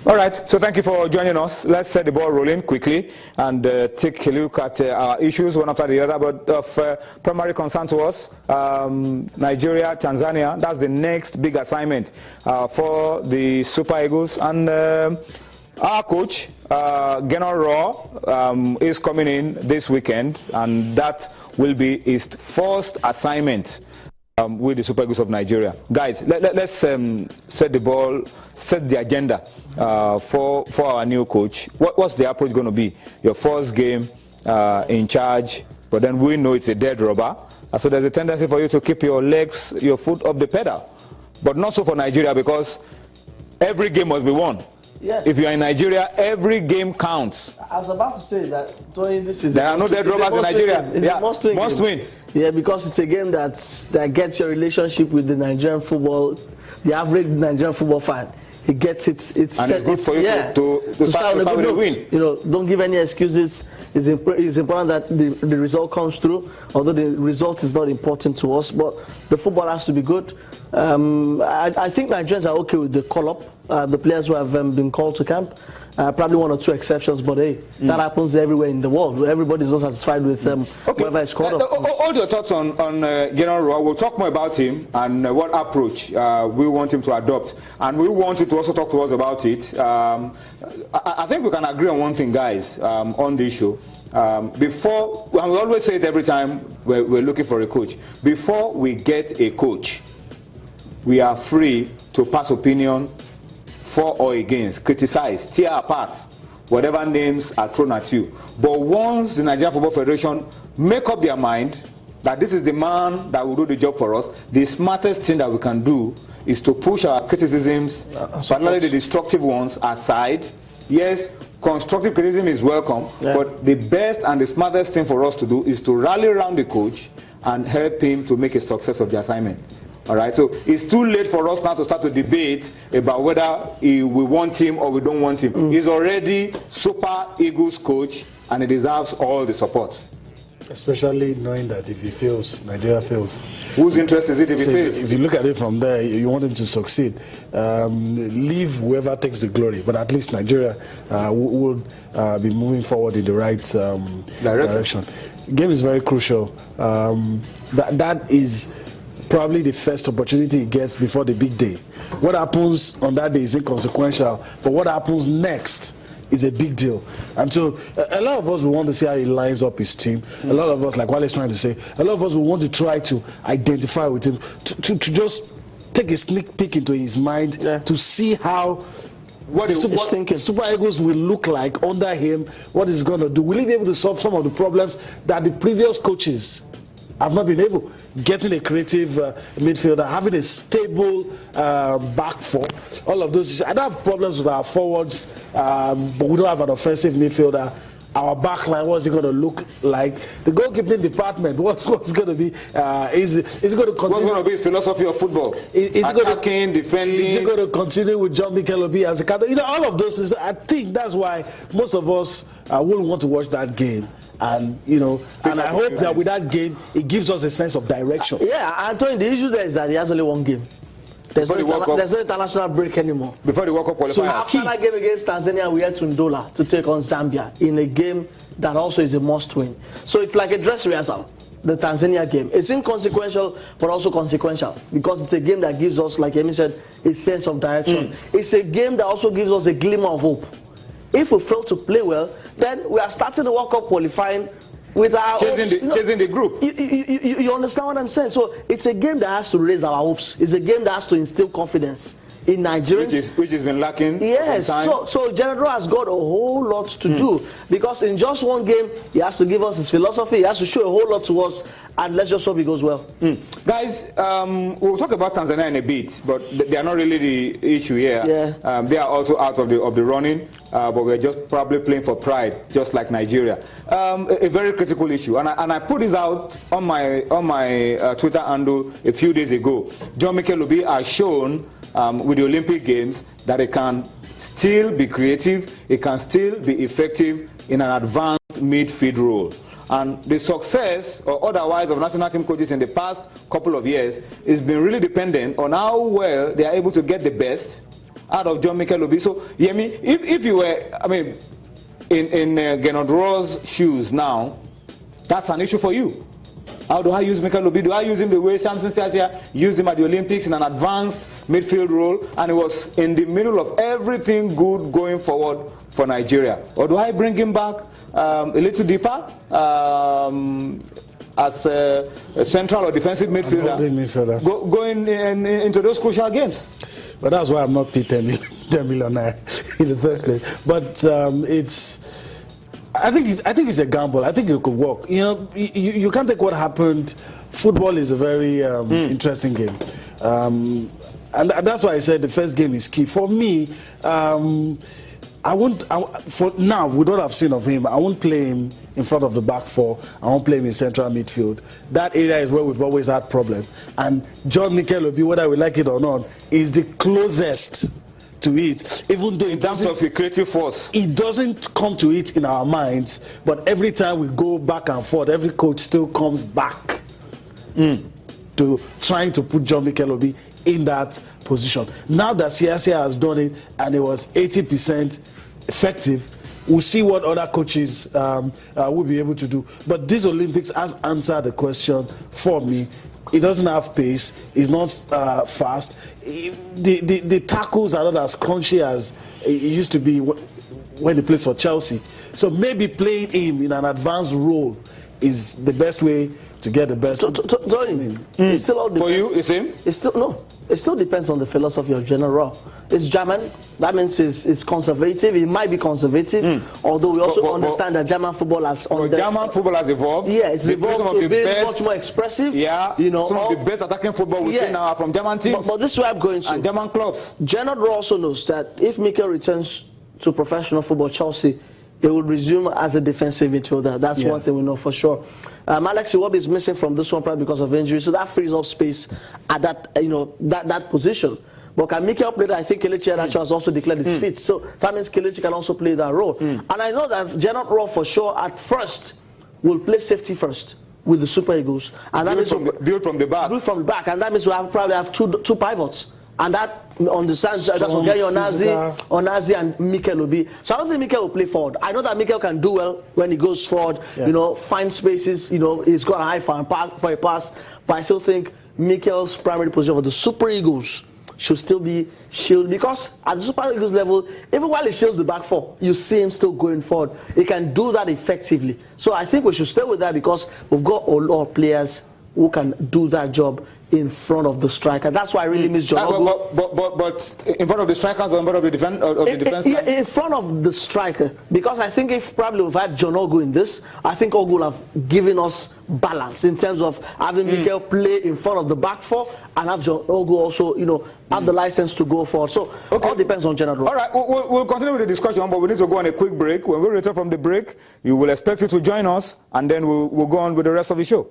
All right, so thank you for joining us. Let's set the ball rolling quickly and take a look at our issues one after the other. But of primary concern to us, Nigeria, Tanzania, that's the next big assignment for the Super Eagles. And our coach, General Raw, is coming in this weekend, and that will be his first assignment with the Super Eagles of Nigeria. Guys, let's set the agenda for our new coach. What's the approach going to be? Your first game in charge, but then we know it's a dead rubber. So there's a tendency for you to keep your foot up the pedal. But not so for Nigeria, because every game must be won. Yes. If you are in Nigeria, every game counts. I was about to say that there are no dead rubbers in Nigeria. Yeah, must win. Yeah, because it's a game that gets your relationship with the Nigerian football, the average Nigerian football fan. He gets it. It's good for you to start with a win. You know, don't give any excuses. It's important that the result comes through, although the result is not important to us, but the football has to be good. I think Nigerians are okay with the call-up, the players who have been called to camp. Probably one or two exceptions, but hey, that happens everywhere in the world. Everybody's not satisfied with whoever is called up. Hold your thoughts on General Roa. We'll talk more about him and what approach we want him to adopt. And we want you to also talk to us about it. I think we can agree on one thing, guys, on the issue. Before, and we always say it every time we're looking for a coach. Before we get a coach, we are free to pass opinion for or against, criticize, tear apart, whatever names are thrown at you. But once the Nigerian Football Federation make up their mind that this is the man that will do the job for us, the smartest thing that we can do is to push our criticisms, particularly the destructive ones, aside. Yes, constructive criticism is welcome, but the best and the smartest thing for us to do is to rally around the coach and help him to make a success of the assignment. All right, so it's too late for us now to start to debate about whether we want him or we don't want him. He's already Super Eagles coach, and he deserves all the support. Especially knowing that if he fails, Nigeria fails. Whose interest is it if he fails? If you look at it from there, you want him to succeed. Leave whoever takes the glory, but at least Nigeria would be moving forward in the right direction. The game is very crucial. That is probably the first opportunity he gets before the big day. What happens on that day is inconsequential, but what happens next is a big deal. And so a lot of us will want to see how he lines up his team. A lot of us, like Wale is trying to say, a lot of us will want to try to identify with him, to just take a sneak peek into his mind, to see how what Super Eagles will look like under him, what he's going to do. Will he be able to solve some of the problems that the previous coaches have not been able? Getting a creative midfielder, having a stable back four, all of those. I don't have problems with our forwards, but we don't have an offensive midfielder. Our back line, what's it going to look like? The goalkeeping department, what's going to be? Is it going to continue? What's going to be his philosophy of football? Attacking, defending. Is it going to continue with John Mikel Obi as a captain? You know, all of those things. I think that's why most of us will want to watch that game. And and I hope that with that game, it gives us a sense of direction. I'm telling you, the issue there is that he has only one game. There's no international break anymore. Before the World Cup qualifier. So after that game against Tanzania, we had to Ndola to take on Zambia in a game that also is a must-win. So it's like a dress rehearsal, the Tanzania game. It's inconsequential, but also consequential, because it's a game that gives us, like Emi said, a sense of direction. It's a game that also gives us a glimmer of hope. If we fail to play well, then we are starting the World Cup qualifying with our chasing the group. You understand what I'm saying? So it's a game that has to raise our hopes. It's a game that has to instill confidence in Nigerians. Which has been lacking. Yes. So General has got a whole lot to do, because in just one game, he has to give us his philosophy. He has to show a whole lot to us. And let's just hope it goes well. Guys, we'll talk about Tanzania in a bit, but they are not really the issue here. They are also out of the running, but we're just probably playing for pride, just like Nigeria. A very critical issue, and I put this out on my Twitter handle a few days ago. John Mikel Obi has shown with the Olympic Games that it can still be creative, it can still be effective in an advanced midfield role. And the success or otherwise of national team coaches in the past couple of years has been really dependent on how well they are able to get the best out of John Mikel Obi. So, Yemi, if you were, I mean, in Gernot Rohr's shoes now, that's an issue for you. How do I use Mikel Obi? Do I use him the way Samson Sasia used him at the Olympics in an advanced midfield role, and it was in the middle of everything good going forward for Nigeria? Or do I bring him back a little deeper as a central or defensive midfielder, going into those crucial games? But that's why I'm not paid 10 millionaire in the first place. But I think it's a gamble. I think it could work. You know, you can't take what happened. Football is a very interesting game, and that's why I said the first game is key for me. For now, with what I've seen of him, I won't play him in front of the back four. I won't play him in central midfield. That area is where we've always had problems. And John Mikel Obi, whether we like it or not, is the closest to it. Even though in terms of a creative force, it doesn't come to it in our minds. But every time we go back and forth, every coach still comes back to trying to put John Mikel Obi in that position. Now that CSA has done it and it was 80% effective, we'll see what other coaches will be able to do. But this Olympics has answered the question for me. It doesn't have pace. It's not fast. The tackles are not as crunchy as it used to be when he plays for Chelsea. So maybe playing him in an advanced role is the best way to get the best. It still all depends. For you, is him? It still depends on the philosophy of General. It's German. That means it's conservative. It might be conservative, although we also understand that German football has German football has evolved. Yeah, it's evolved to be much more expressive. Yeah, you know, some of the best attacking football we see now are from German teams. But this is where I'm going to. And German clubs. General also knows that if Mikel returns to professional football, Chelsea, it will resume as a defensive midfielder. That's one thing we know for sure. Alex Iwobi is missing from this one probably because of injury, so that frees up space at that that position. But can Mikel play that? I think Kelechi Iheanacho has also declared his fit, so that means Kelechi can also play that role. And I know that Gernot Rohr for sure at first will play safety first with the Super Eagles, and that means build from the back. Build from the back, and that means we'll probably have two pivots. And that understands just Onazi and Mikel Obi. So I don't think Mikel will play forward. I know that Mikel can do well when he goes forward, find spaces, he's got an eye for a pass. But I still think Mikel's primary position for the Super Eagles should still be shield, because at the Super Eagles level, even while he shields the back four, you see him still going forward. He can do that effectively. So I think we should stay with that because we've got a lot of players who can do that job in front of the striker. That's why I really miss John Ogu. But in front of the strikers or in front of the defense? Yeah, in front of the striker. Because I think if probably we've had John Ogu in this, I think Ogu will have given us balance in terms of having Mikel play in front of the back four and have John Ogu also, have the license to go forward. So all depends on General. All right, we'll continue with the discussion, but we need to go on a quick break. When we return from the break, you will expect you to join us, and then we'll go on with the rest of the show.